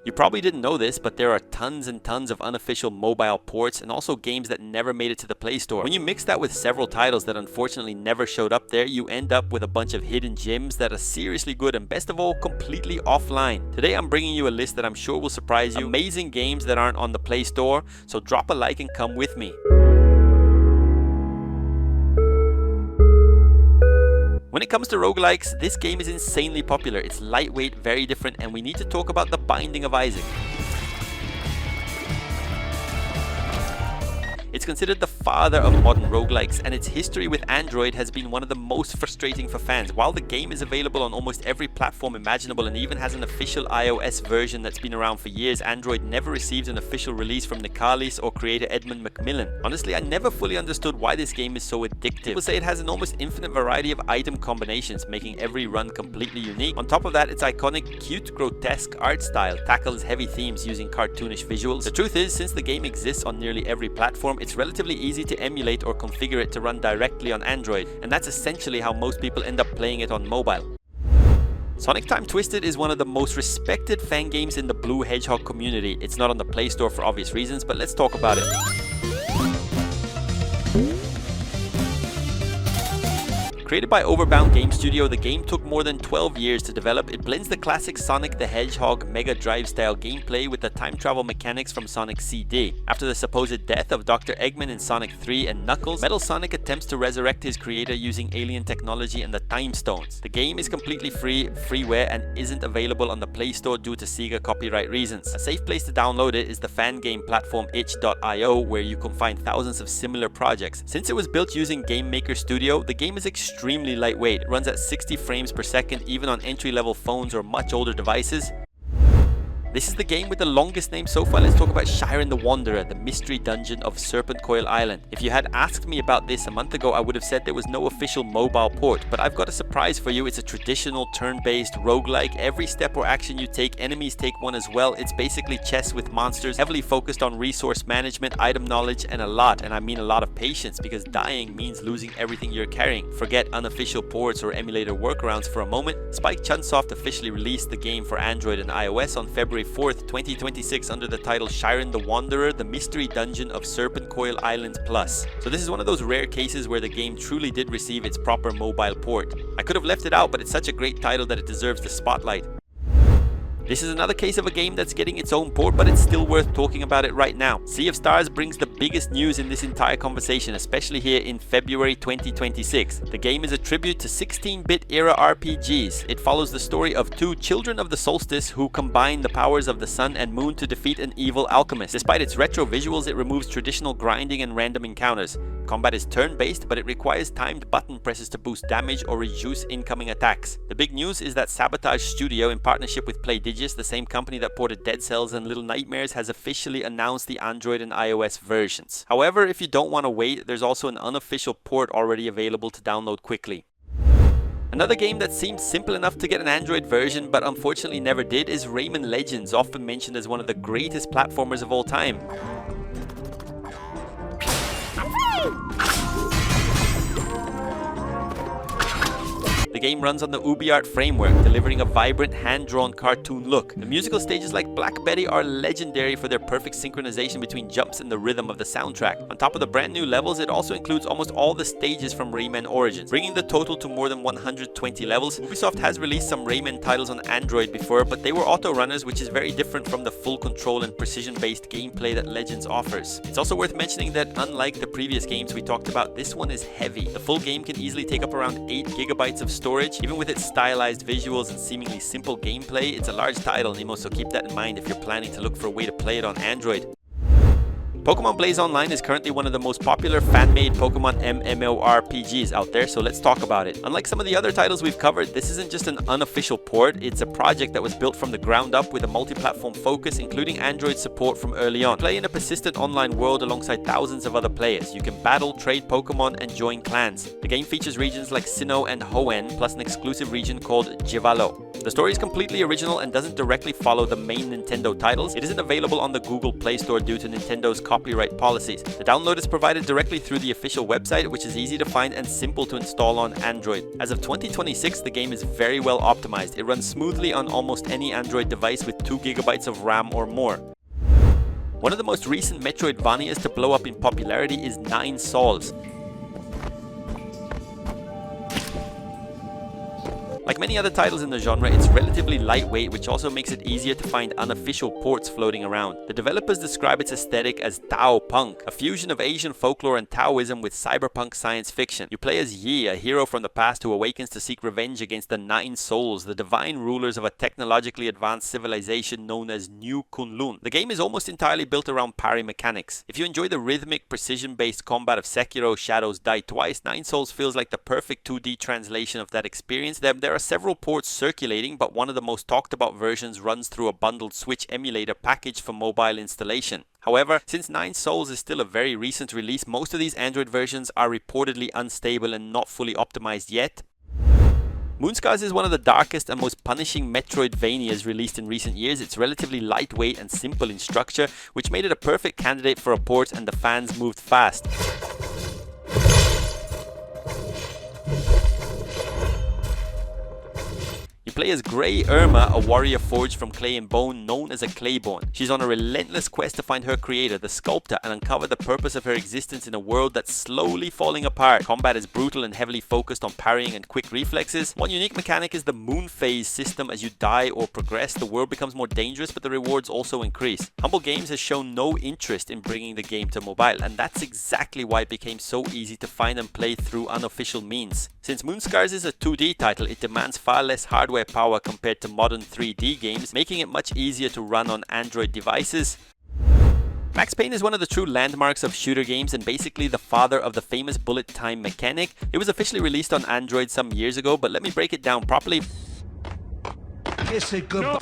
You probably didn't know this, but there are tons and tons of unofficial mobile ports and also games that never made it to the Play Store. When you mix that with several titles that unfortunately never showed up there, you end up with a bunch of hidden gems that are seriously good and best of all, completely offline. Today I'm bringing you a list that I'm sure will surprise you. Amazing games that aren't on the Play Store, so drop a like and come with me. When it comes to roguelikes, this game is insanely popular. It's lightweight, very different, and we need to talk about The Binding of Isaac. It's considered the father of modern roguelikes, and its history with Android has been one of the most frustrating for fans. While the game is available on almost every platform imaginable and even has an official iOS version that's been around for years, Android never received an official release from Nicalis or creator Edmund Macmillan. Honestly, I never fully understood why this game is so addictive. People say it has an almost infinite variety of item combinations, making every run completely unique. On top of that, its iconic, cute, grotesque art style tackles heavy themes using cartoonish visuals. The truth is, since the game exists on nearly every platform, it's relatively easy to emulate or configure it to run directly on Android, and that's essentially how most people end up playing it on mobile. Sonic Time Twisted is one of the most respected fan games in the Blue Hedgehog community. It's not on the Play Store for obvious reasons, but let's talk about it. Created by Overbound Game Studio, the game took more than 12 years to develop. It blends the classic Sonic the Hedgehog Mega Drive style gameplay with the time travel mechanics from Sonic CD. After the supposed death of Dr. Eggman in Sonic 3 and Knuckles, Metal Sonic attempts to resurrect his creator using alien technology and the Time Stones. The game is completely freeware, and isn't available on the Play Store due to Sega copyright reasons. A safe place to download it is the fan game platform itch.io, where you can find thousands of similar projects. Since it was built using Game Maker Studio, the game is extremely lightweight. It runs at 60 frames per second even on entry-level phones or much older devices. This is the game with the longest name so far. Let's talk about SHIREN the Wanderer, the mystery dungeon of Serpent Coil Island. If you had asked me about this a month ago, I would have said there was no official mobile port, but I've got a surprise for you. It's a traditional turn-based roguelike. Every step or action you take, enemies take one as well. It's basically chess with monsters, heavily focused on resource management, item knowledge, and I mean a lot of patience, because dying means losing everything you're carrying. Forget unofficial ports or emulator workarounds for a moment. Spike Chunsoft officially released the game for Android and iOS on February 4th, 2026 under the title SHIREN the Wanderer, the Mystery Dungeon of Serpent Coil Islands Plus. So this is one of those rare cases where the game truly did receive its proper mobile port. I could have left it out, but it's such a great title that it deserves the spotlight. This is another case of a game that's getting its own port, but it's still worth talking about it right now. Sea of Stars brings the biggest news in this entire conversation, especially here in February 2026. The game is a tribute to 16-bit era RPGs. It follows the story of two children of the solstice who combine the powers of the sun and moon to defeat an evil alchemist. Despite its retro visuals, it removes traditional grinding and random encounters. Combat is turn-based, but it requires timed button presses to boost damage or reduce incoming attacks. The big news is that Sabotage Studio, in partnership with Playdigis, the same company that ported Dead Cells and Little Nightmares, has officially announced the Android and iOS versions. However, if you don't want to wait, there's also an unofficial port already available to download quickly. Another game that seems simple enough to get an Android version but unfortunately never did is Rayman Legends, often mentioned as one of the greatest platformers of all time. The game runs on the UbiArt framework, delivering a vibrant, hand-drawn cartoon look. The musical stages like Black Betty are legendary for their perfect synchronization between jumps and the rhythm of the soundtrack. On top of the brand new levels, it also includes almost all the stages from Rayman Origins, bringing the total to more than 120 levels. Ubisoft has released some Rayman titles on Android before, but they were auto-runners, which is very different from the full control and precision-based gameplay that Legends offers. It's also worth mentioning that unlike the previous games we talked about, this one is heavy. The full game can easily take up around 8 GB of storage. Even with its stylized visuals and seemingly simple gameplay, it's a large title, Nemo, so keep that in mind if you're planning to look for a way to play it on Android. Pokemon Blaze Online is currently one of the most popular fan-made Pokemon MMORPGs out there, so let's talk about it. Unlike some of the other titles we've covered, this isn't just an unofficial port, it's a project that was built from the ground up with a multi-platform focus, including Android support from early on. Play in a persistent online world alongside thousands of other players. You can battle, trade Pokemon, and join clans. The game features regions like Sinnoh and Hoenn, plus an exclusive region called Jivalo. The story is completely original and doesn't directly follow the main Nintendo titles. It isn't available on the Google Play Store due to Nintendo's copyright policies. The download is provided directly through the official website, which is easy to find and simple to install on Android. As of 2026, the game is very well optimized. It runs smoothly on almost any Android device with 2 GB of RAM or more. One of the most recent Metroidvanias to blow up in popularity is 9 Sols. Like many other titles in the genre, it's relatively lightweight, which also makes it easier to find unofficial ports floating around. The developers describe its aesthetic as Tao Punk, a fusion of Asian folklore and Taoism with cyberpunk science fiction. You play as Yi, a hero from the past who awakens to seek revenge against the 9 Souls, the divine rulers of a technologically advanced civilization known as New Kunlun. The game is almost entirely built around parry mechanics. If you enjoy the rhythmic, precision-based combat of Sekiro Shadows Die Twice, 9 Souls feels like the perfect 2D translation of that experience. There are several ports circulating, but one of the most talked about versions runs through a bundled Switch emulator package for mobile installation. However, since 9 Souls is still a very recent release, most of these Android versions are reportedly unstable and not fully optimized yet. MOONSCARS is one of the darkest and most punishing Metroidvanias released in recent years. It's relatively lightweight and simple in structure, which made it a perfect candidate for a port, and the fans moved fast. You play as Grey Irma, a warrior forged from clay and bone known as a Claiborne. She's on a relentless quest to find her creator, the sculptor, and uncover the purpose of her existence in a world that's slowly falling apart. Combat is brutal and heavily focused on parrying and quick reflexes. One unique mechanic is the moon phase system. As you die or progress, the world becomes more dangerous, but the rewards also increase. Humble Games has shown no interest in bringing the game to mobile, and that's exactly why it became so easy to find and play through unofficial means. Since MOONSCARS is a 2D title, it demands far less hardware power compared to modern 3D games, making it much easier to run on Android devices. Max Payne is one of the true landmarks of shooter games and basically the father of the famous bullet time mechanic. It was officially released on Android some years ago, but let me break it down properly. Kiss it goodbye.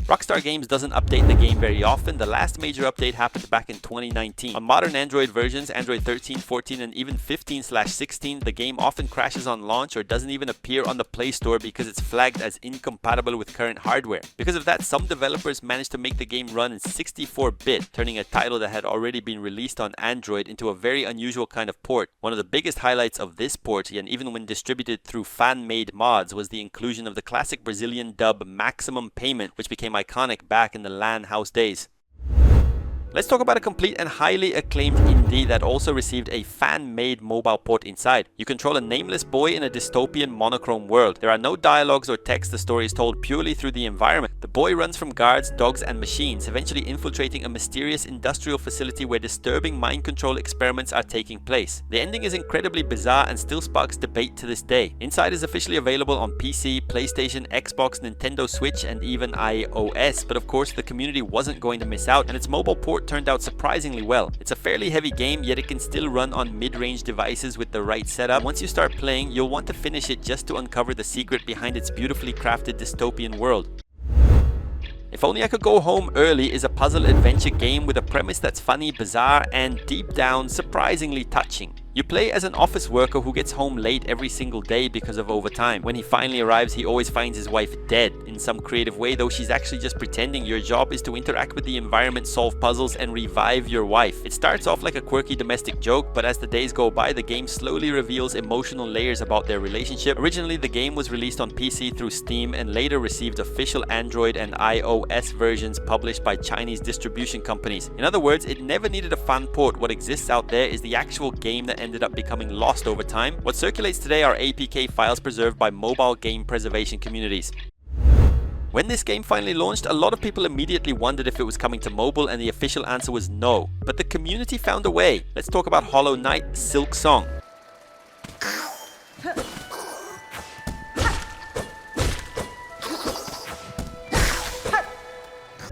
Rockstar Games doesn't update the game very often. The last major update happened back in 2019. On modern Android versions, Android 13, 14, and even 15/16, the game often crashes on launch or doesn't even appear on the Playstore because it's flagged as incompatible with current hardware. Because of that, some developers managed to make the game run in 64-bit, turning a title that had already been released on Android into a very unusual kind of port. One of the biggest highlights of this port, and even when distributed through fan-made mods, was the inclusion of the classic Brazilian dub Maximum Payment, which became iconic back in the LAN house days. Let's talk about a complete and highly acclaimed indie that also received a fan-made mobile port inside. You control a nameless boy in a dystopian monochrome world. There are no dialogues or text, the story is told purely through the environment. The boy runs from guards, dogs, and machines, eventually infiltrating a mysterious industrial facility where disturbing mind control experiments are taking place. The ending is incredibly bizarre and still sparks debate to this day. Inside is officially available on PC, PlayStation, Xbox, Nintendo Switch, and even iOS, but of course the community wasn't going to miss out, and its mobile port turned out surprisingly well. It's a fairly heavy game, yet it can still run on mid-range devices with the right setup. Once you start playing, you'll want to finish it just to uncover the secret behind its beautifully crafted dystopian world. If Only I Could Go Home Early is a puzzle adventure game with a premise that's funny, bizarre, and deep down surprisingly touching. You play as an office worker who gets home late every single day because of overtime. When he finally arrives, he always finds his wife dead in some creative way, though she's actually just pretending. Your job is to interact with the environment, solve puzzles, and revive your wife. It starts off like a quirky domestic joke, but as the days go by, the game slowly reveals emotional layers about their relationship. Originally, the game was released on PC through Steam and later received official Android and iOS versions published by Chinese distribution companies. In other words, it never needed a fan port. What exists out there is the actual game that ended up becoming lost over time. What circulates today are APK files preserved by mobile game preservation communities. When this game finally launched, a lot of people immediately wondered if it was coming to mobile, and the official answer was no. But the community found a way. Let's talk about Hollow Knight: Silk Song.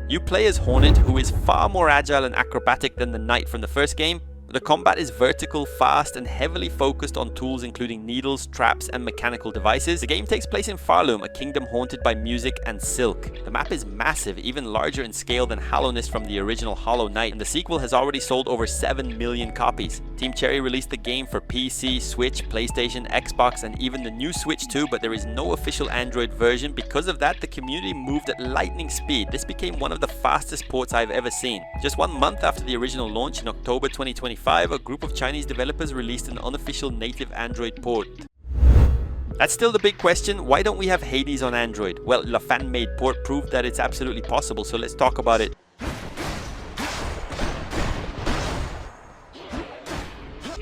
You play as Hornet, who is far more agile and acrobatic than the knight from the first game, The combat is vertical, fast, and heavily focused on tools including needles, traps, and mechanical devices. The game takes place in Farloom, a kingdom haunted by music and silk. The map is massive, even larger in scale than Hallowness from the original Hollow Knight, and the sequel has already sold over 7 million copies. Team Cherry released the game for PC, Switch, PlayStation, Xbox, and even the new Switch 2, but there is no official Android version. Because of that, the community moved at lightning speed. This became one of the fastest ports I've ever seen. Just 1 month after the original launch in October 2025, a group of Chinese developers released an unofficial native Android port. That's still the big question, why don't we have Hades on Android? Well, the fan-made port proved that it's absolutely possible, so let's talk about it.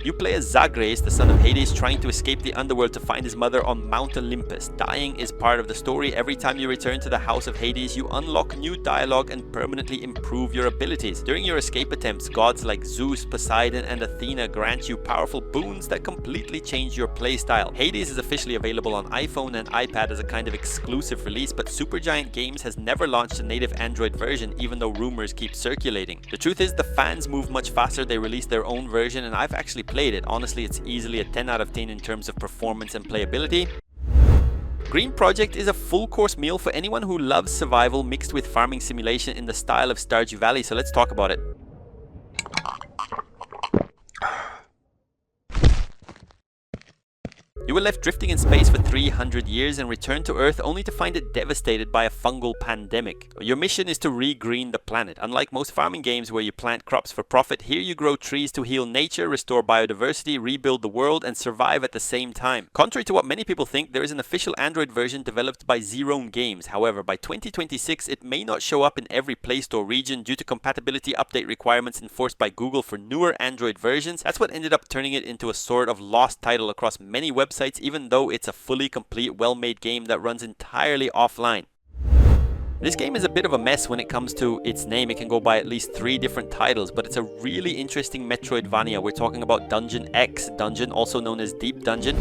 You play as Zagreus, the son of Hades, trying to escape the underworld to find his mother on Mount Olympus. Dying is part of the story. Every time you return to the House of Hades, you unlock new dialogue and permanently improve your abilities. During your escape attempts, gods like Zeus, Poseidon, and Athena grant you powerful boons that completely change your playstyle. Hades is officially available on iPhone and iPad as a kind of exclusive release, but Supergiant Games has never launched a native Android version, even though rumors keep circulating. The truth is, the fans move much faster. They release their own version, and I've actually played it. Honestly, it's easily a 10 out of 10 in terms of performance and playability. Green Project is a full course meal for anyone who loves survival mixed with farming simulation in the style of Stardew Valley, so let's talk about it. You were left drifting in space for 300 years and returned to Earth only to find it devastated by a fungal pandemic. Your mission is to re-green the planet. Unlike most farming games where you plant crops for profit, here you grow trees to heal nature, restore biodiversity, rebuild the world, and survive at the same time. Contrary to what many people think, there is an official Android version developed by Zerone Games. However, by 2026, it may not show up in every Playstore region due to compatibility update requirements enforced by Google for newer Android versions. That's what ended up turning it into a sort of lost title across many websites, even though it's a fully complete, well-made game that runs entirely offline. This game is a bit of a mess when it comes to its name. It can go by at least 3 different titles, but it's a really interesting Metroidvania. We're talking about Dungeon X Dungeon, also known as Deep Dungeon.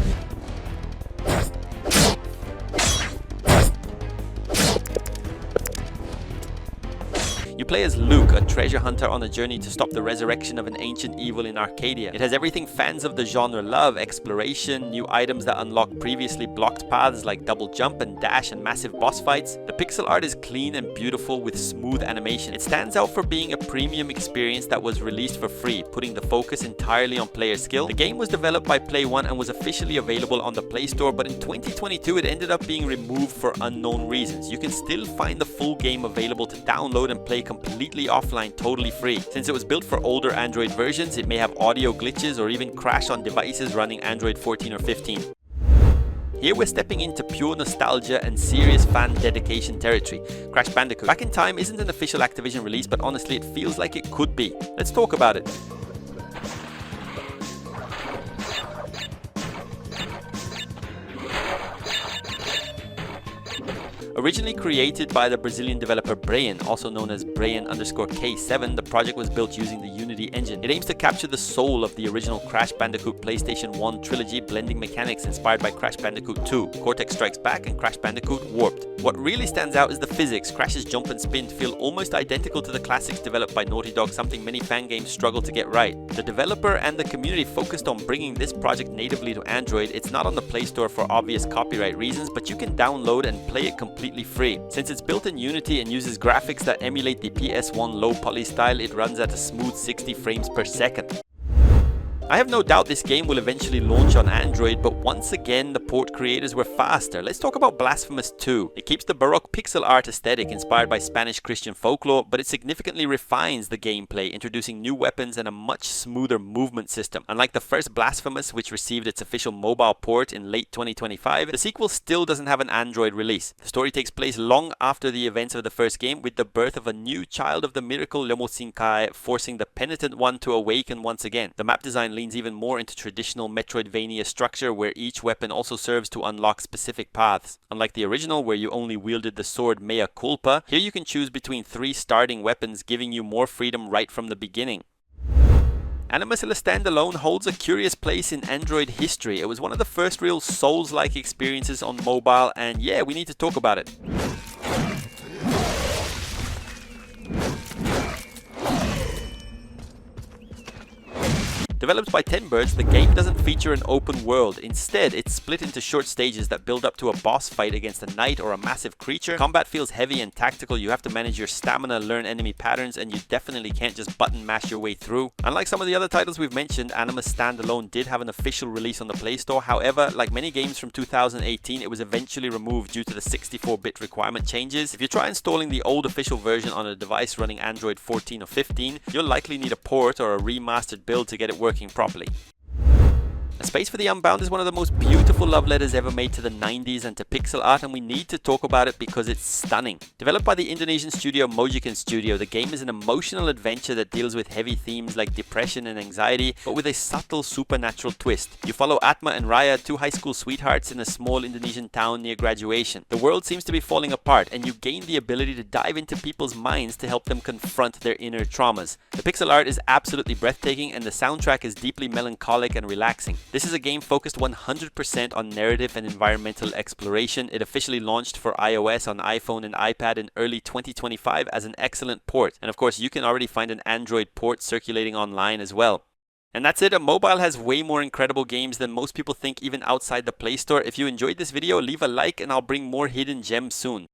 You play as Luke, a treasure hunter on a journey to stop the resurrection of an ancient evil in Arcadia. It has everything fans of the genre love: exploration, new items that unlock previously blocked paths like double jump and dash, and massive boss fights. The pixel art is clean and beautiful with smooth animation. It stands out for being a premium experience that was released for free, putting the focus entirely on player skill. The game was developed by Play One and was officially available on the Play Store, but in 2022 it ended up being removed for unknown reasons. You can still find the full game available to download and play completely offline, totally free. Since it was built for older Android versions, it may have audio glitches or even crash on devices running Android 14 or 15. Here we're stepping into pure nostalgia and serious fan dedication territory. Crash Bandicoot. Back in Time isn't an official Activision release, but honestly it feels like it could be. Let's talk about it. Originally created by the Brazilian developer RAYMAN, also known as Rayan_K7, the project was built using the Unity engine. It aims to capture the soul of the original Crash Bandicoot PlayStation 1 trilogy, blending mechanics inspired by Crash Bandicoot 2, Cortex Strikes Back, and Crash Bandicoot Warped. What really stands out is the physics. Crash's jump and spin feel almost identical to the classics developed by Naughty Dog, something many fan games struggle to get right. The developer and the community focused on bringing this project natively to Android. It's not on the Play Store for obvious copyright reasons, but you can download and play it completely free. Since it's built in Unity and uses graphics that emulate the PS1 low poly style, it runs at a smooth 60 frames per second. I have no doubt this game will eventually launch on Android, but once again the port creators were faster. Let's talk about Blasphemous 2. It keeps the Baroque pixel art aesthetic inspired by Spanish Christian folklore, but it significantly refines the gameplay, introducing new weapons and a much smoother movement system. Unlike the first Blasphemous, which received its official mobile port in late 2025, the sequel still doesn't have an Android release. The story takes place long after the events of the first game, with the birth of a new child of the miracle Lemosinkai, forcing the penitent one to awaken once again. The map design leans even more into traditional Metroidvania structure, where each weapon also serves to unlock specific paths. Unlike the original, where you only wielded the sword Mea Culpa, here you can choose between 3 starting weapons, giving you more freedom right from the beginning. Animus as a standalone holds a curious place in Android history. It was one of the first real Souls-like experiences on mobile, and yeah, we need to talk about it. Developed by 10 Birds, the game doesn't feature an open world. Instead, it's split into short stages that build up to a boss fight against a knight or a massive creature. Combat feels heavy and tactical. You have to manage your stamina, learn enemy patterns, and you definitely can't just button mash your way through. Unlike some of the other titles we've mentioned, Animus Standalone did have an official release on the Playstore. However, like many games from 2018, it was eventually removed due to the 64-bit requirement changes. If you try installing the old official version on a device running Android 14 or 15, you'll likely need a port or a remastered build to get it working properly. A Space for the Unbound is one of the most beautiful love letters ever made to the 90s and to pixel art, and we need to talk about it because it's stunning. Developed by the Indonesian studio Mojikan Studio, the game is an emotional adventure that deals with heavy themes like depression and anxiety, but with a subtle supernatural twist. You follow Atma and Raya, two high school sweethearts in a small Indonesian town near graduation. The world seems to be falling apart, and you gain the ability to dive into people's minds to help them confront their inner traumas. The pixel art is absolutely breathtaking, and the soundtrack is deeply melancholic and relaxing. This is a game focused 100% on narrative and environmental exploration. It officially launched for iOS on iPhone and iPad in early 2025 as an excellent port. And of course, you can already find an Android port circulating online as well. And that's it. Mobile has way more incredible games than most people think, even outside the Play Store. If you enjoyed this video, leave a like and I'll bring more hidden gems soon.